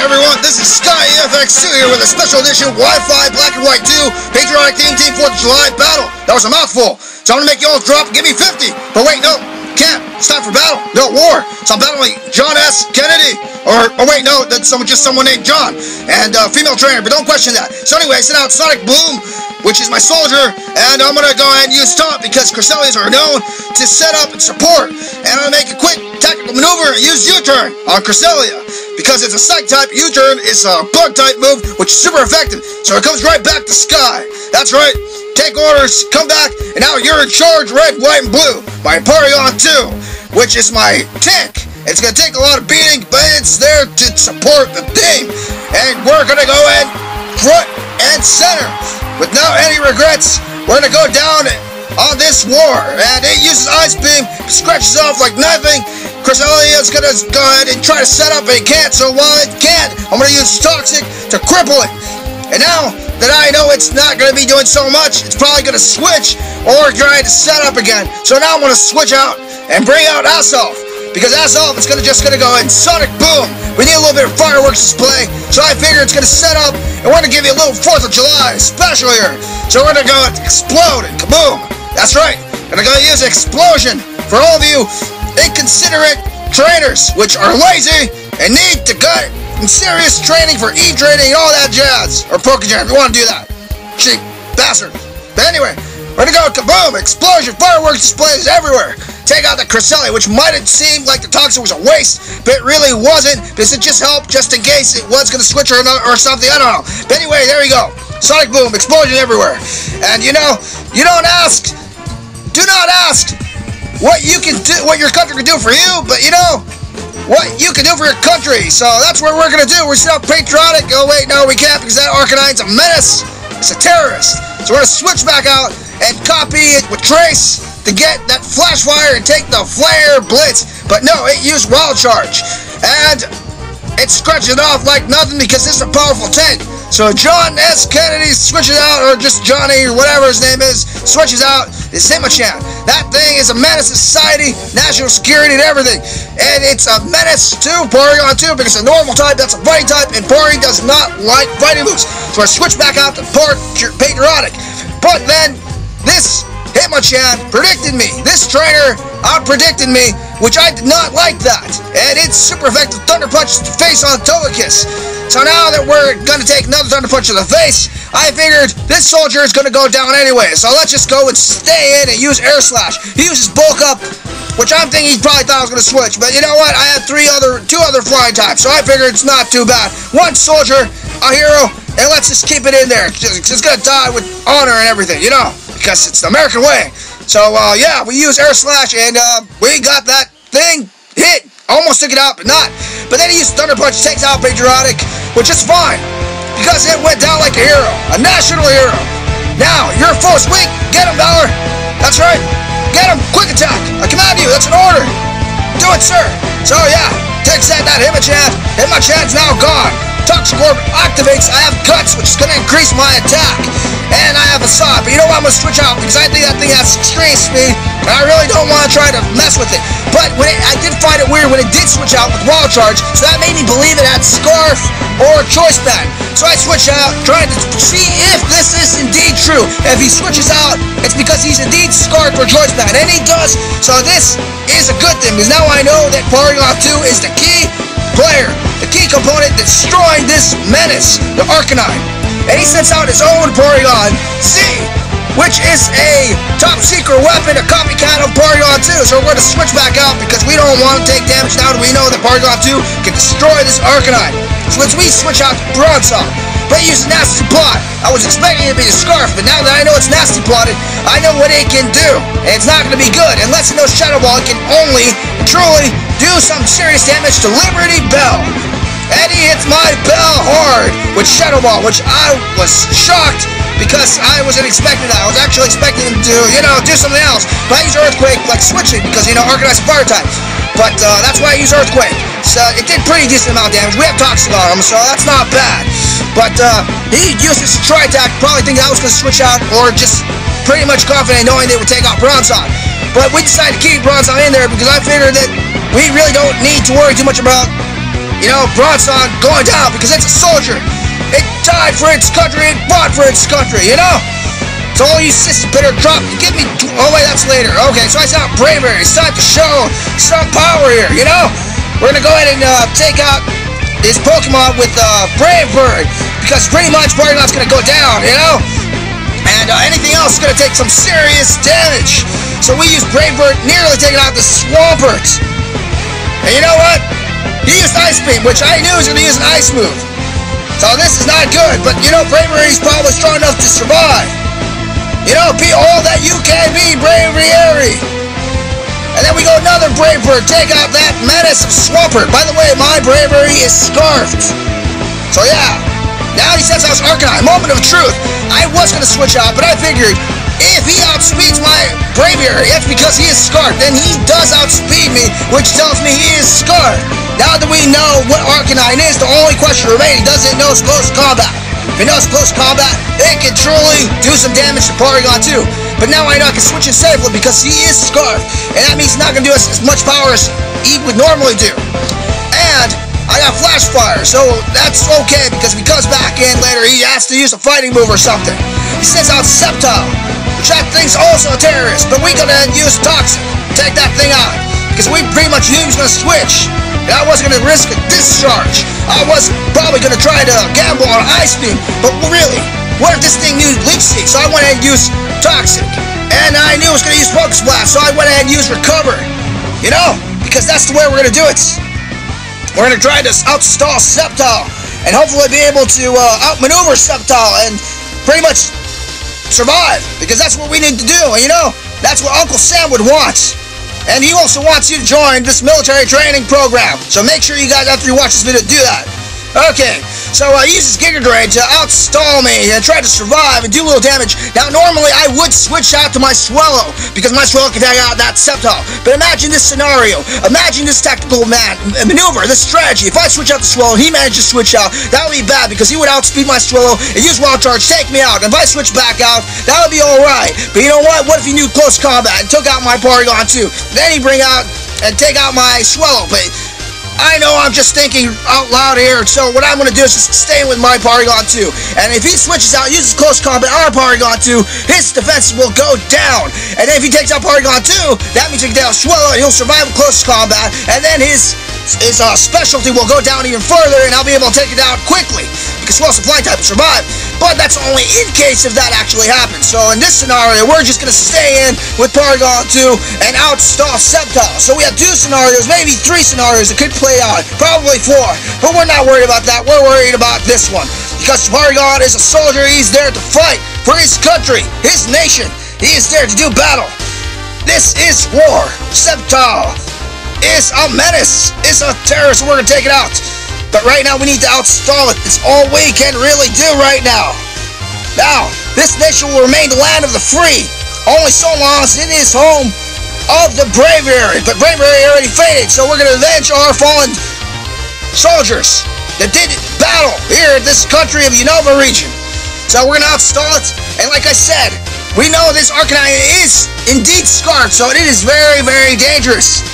everyone, this is SkyFX2 here with a special edition Wi-Fi Black and White 2 Patriotic Team 4th of July battle. That was a mouthful, so I'm going to make you all drop and give me 50. But wait, no, can't. It's time for battle. No, war. So I'm battling John S. Kennedy. Or wait, no, that's just someone named John. And female trainer, but don't question that. So anyway, I sent out Sonic Boom, which is my soldier, and I'm going to go ahead and use Taunt because Crescelias are known to set up and support. And I'm going to make a quick tactical maneuver and use U-turn on Crescelia. Because it's a psych type, U-turn is a bug type move, which is super effective. So it comes right back to Sky. That's right. Take orders, come back, and now you're in charge, red, white, and blue. My Porygon 2, which is my tank. It's going to take a lot of beating, but it's there to support the team. And we're going to go in front and center. Without any regrets, we're going to go down on this war. And it uses Ice Beam, scratches off like nothing. Crescelia is going to go ahead and try to set up, but it can't. So while it can't, I'm going to use Toxic to cripple it. And now that I know it's not going to be doing so much, it's probably going to switch or try to set up again. So now I'm going to switch out and bring out Asolf. Because Asolf is just going to go in Sonic Boom. We need a little bit of fireworks display. So I figure it's going to set up and we're going to give you a little 4th of July special here. So we're going to go and explode and kaboom. That's right. We're going to go use Explosion for all of you inconsiderate trainers, which are lazy and need to get serious training for E-training and all that jazz. Or Pokejam, if you want to do that. Cheap bastard. But anyway, we're going to go kaboom, explosion, fireworks displays everywhere. Take out the Crescelia, which might have seemed like the Toxic was a waste, but it really wasn't, because it just helped just in case it was going to switch or something, I don't know. But anyway, there you go. Sonic Boom, explosion everywhere. And you know, you don't ask, do not ask what you can do, what your country can do for you, but you know, what you can do for your country. So that's what we're going to do. We're still patriotic. Oh wait, no we can't because that Arcanine's a menace. It's a terrorist. So we're going to switch back out and copy it with Trace to get that Flash Fire and take the Flare Blitz. But no, it used Wild Charge. And it scratched it off like nothing because this is a powerful tank. So John S. Kennedy switches out, or just Johnny, or whatever his name is, switches out his Hitmonchan. That thing is a menace to society, national security, and everything. And it's a menace to Porygon 2 because it's a normal type, that's a fighting type, and Porygon does not like fighting moves. So I switch back out to Patriotic. But then, this Hitmonchan predicted me. This trainer out-predicted me, which I did not like that. And it's super effective Thunder Punch to the face on Togekiss. So now that we're going to take another Thunder Punch to the face, I figured this soldier is going to go down anyway. So let's just go and stay in and use Air Slash. He uses Bulk Up, which I'm thinking he probably thought I was going to switch. But you know what? I have two other flying types, so I figured it's not too bad. One soldier, a hero, and let's just keep it in there. It's going to die with honor and everything, you know, because it's the American way. So, yeah, we use Air Slash, and we got that thing hit. Almost took it out, but not. But then he used Thunder Punch, takes out Patriotic, which is fine, because it went down like a hero, a national hero. Now, your foe's weak. Get him, Valor. That's right. Get him. Quick attack. I command you. That's an order. Do it, sir. So, yeah, takes that Hitmonchan. Hitmonchan's now gone. Toxic Orb activates. I have Guts, which is going to increase my attack. And I have a Sod. But you know what? I'm going to switch out because I think that thing has extreme speed. And I really don't want to try to mess with it. But I did find it weird when it did switch out with Wild Charge. So that made me believe it had Scarf or Choice Band. So I switched out, trying to see if this is indeed true. If he switches out, it's because he's indeed Scarf or Choice Band. And he does. So this is a good thing because now I know that Porygon 2 is the key player, the key component destroying this menace, the Arcanine. And he sends out his own Porygon Z, which is a top secret weapon, a copycat of Porygon 2. So we're going to switch back out because we don't want to take damage now that we know that Porygon 2 can destroy this Arcanine. So let's switch out to Bronzong. But he uses Nasty Plot. I was expecting it to be the Scarf, but now that I know it's Nasty Plotted, I know what it can do. And it's not going to be good. Unless it knows Shadow Ball, it can only truly do some serious damage to Liberty Bell. And he hits my bell hard with Shadow Ball, which I was shocked because I wasn't expecting that. I was actually expecting him to, you know, do something else. But I use Earthquake, like switching, because, you know, Arcanine's fire type. But that's why I use Earthquake. So it did pretty decent amount of damage. We have Toxic on him, so that's not bad. But he used his Tri-Attack, probably thinking I was going to switch out, or just pretty much confident knowing they would take out Bronzong. But we decided to keep Bronzong in there because I figured that we really don't need to worry too much about broadside going down because it's a soldier. It died for its country, it fought for its country, So all you sissy better drop, give me, oh wait, that's later. Okay, so I saw bravery. It's time to show some power here, We're gonna go ahead and take out this Pokemon with Brave Bird, because pretty much Porygon's gonna go down, And anything else is gonna take some serious damage. So we used Brave Bird, nearly taking out the Swampert. And you know what? He used Ice Beam, which I knew he was gonna use an Ice move. So this is not good, but Bravery is probably strong enough to survive. Be all that you can be, Bravery. And then we go another Brave Bird, take out that menace of Swampert. By the way, my Bravery is scarfed. So yeah, now he says I was Arcanine. Moment of truth. I was going to switch out, but I figured if he outspeeds my Bravery, that's because he is scarfed. Then he does outspeed me, which tells me he is scarfed. Now that we know what Arcanine is, the only question remaining, does it know close combat? If it knows close combat, it can truly do some damage to Porygon too. But now I know I can switch in safely because he is scarfed. And that means he's not going to do as much power as he would normally do. And I got Flash Fire, so that's okay because if he comes back in later, he has to use a fighting move or something. He sends out Sceptile, which that thing's also a terrorist, but we're going to use Toxic. Take that thing out. Because we pretty much knew he was going to switch. And I wasn't going to risk a discharge. I was probably going to try to gamble on Ice Beam. But really, what if this thing knew Leech Seed? So I went ahead and used Toxic. And I knew it was going to use Focus Blast. So I went ahead and used Recover. Because that's the way we're going to do it. We're going to try to outstall Sceptile. And hopefully be able to outmaneuver Sceptile and pretty much survive. Because that's what we need to do. And that's what Uncle Sam would want. And he also wants you to join this military training program. So make sure you guys, after you watch this video, do that. Okay, so he uses Giga Drain to outstall me and try to survive and do a little damage. Now, normally I would switch out to my Swellow because my Swellow can take out that Sceptile. But imagine this scenario. Imagine this tactical maneuver, this strategy. If I switch out the Swellow, he managed to switch out, that would be bad because he would outspeed my Swellow and use Wild Charge, take me out. And if I switch back out, that would be alright. But you know what? What if he knew close combat and took out my Porygon too? Then he'd bring out and take out my Swellow. But I know I'm just thinking out loud here, so what I'm going to do is just stay with my Porygon 2. And if he switches out, uses close combat on Porygon 2, his defenses will go down. And then if he takes out Porygon 2, that means he can down Swellow, and he'll survive with close combat, and then his specialty will go down even further, and I'll be able to take it down quickly, because Swellow's a flying type will survive. But that's only in case if that actually happens. So in this scenario, we're just going to stay in with Porygon 2 and outstall Sceptile. So we have 2 scenarios, maybe 3 scenarios that could play out, probably 4. But we're not worried about that. We're worried about this one. Because Porygon is a soldier, he's there to fight for his country, his nation. He is there to do battle. This is war. Sceptile is a menace. It's a terrorist. We're going to take it out. But right now we need to outstall it. It's all we can really do right now. Now, this nation will remain the land of the free. Only so long as it is home of the Bravery. But Bravery already faded, so we're going to avenge our fallen soldiers that did battle here in this country of Unova region. So we're going to outstall it. And like I said, we know this Arcanine is indeed scarred, so it is very, very dangerous.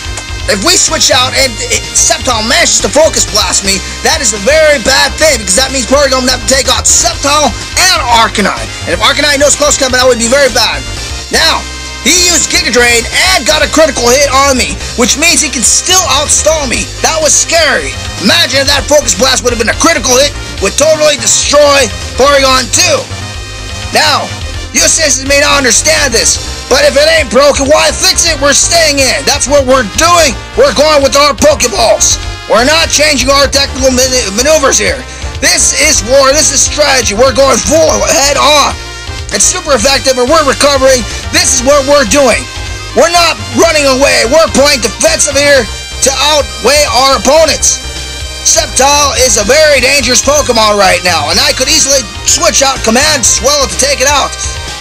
If we switch out and Sceptile manages to Focus Blast me, that is a very bad thing because that means Porygon will have to take out Sceptile and Arcanine. And if Arcanine knows close combat, that would be very bad. Now, he used Giga Drain and got a critical hit on me, which means he can still outstall me. That was scary. Imagine if that Focus Blast would have been a critical hit, would totally destroy Porygon 2. Now, you citizens may not understand this, but if it ain't broken, why fix it? We're staying in. That's what we're doing. We're going with our Pokeballs. We're not changing our technical maneuvers here. This is war. This is strategy. We're going full head on. It's super effective, and we're recovering. This is what we're doing. We're not running away. We're playing defensive here to outweigh our opponents. Sceptile is a very dangerous Pokemon right now, and I could easily switch out Command Swellow to take it out.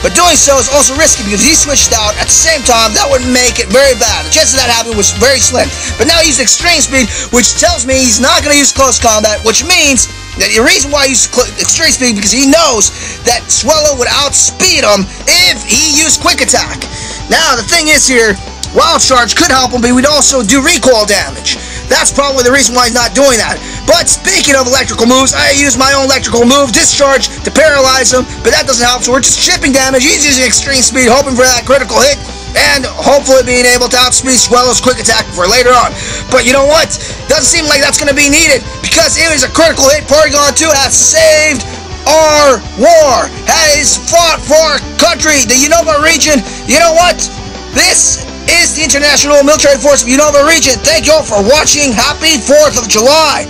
But doing so is also risky because he switched out at the same time. That would make it very bad. The chance of that happening was very slim. But now he used Extreme Speed, which tells me he's not going to use close combat, which means that the reason why he used Extreme Speed because he knows that Swellow would outspeed him if he used Quick Attack. Now, the thing is here, Wild Charge could help him, but he would also do recoil damage. That's probably the reason why he's not doing that. But speaking of electrical moves, I use my own electrical move, Discharge, to paralyze him, but that doesn't help, so we're just chipping damage. He's using extreme speed, hoping for that critical hit, and hopefully being able to outspeed Swellow's quick attack for later on. But you know what? Doesn't seem like that's going to be needed, because it was a critical hit. Porygon 2 has saved our war, has fought for our country, the Unova region. You know what? This is the International Military Force of Unova region. Thank you all for watching. Happy 4th of July.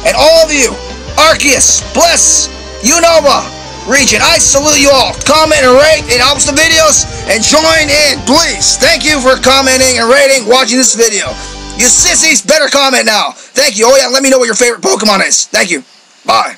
And all of you, Arceus, bless Unova region. I salute you all. Comment and rate. It helps the videos. And join in, please. Thank you for commenting and rating, watching this video. You sissies, better comment now. Thank you. Oh yeah, let me know what your favorite Pokemon is. Thank you. Bye.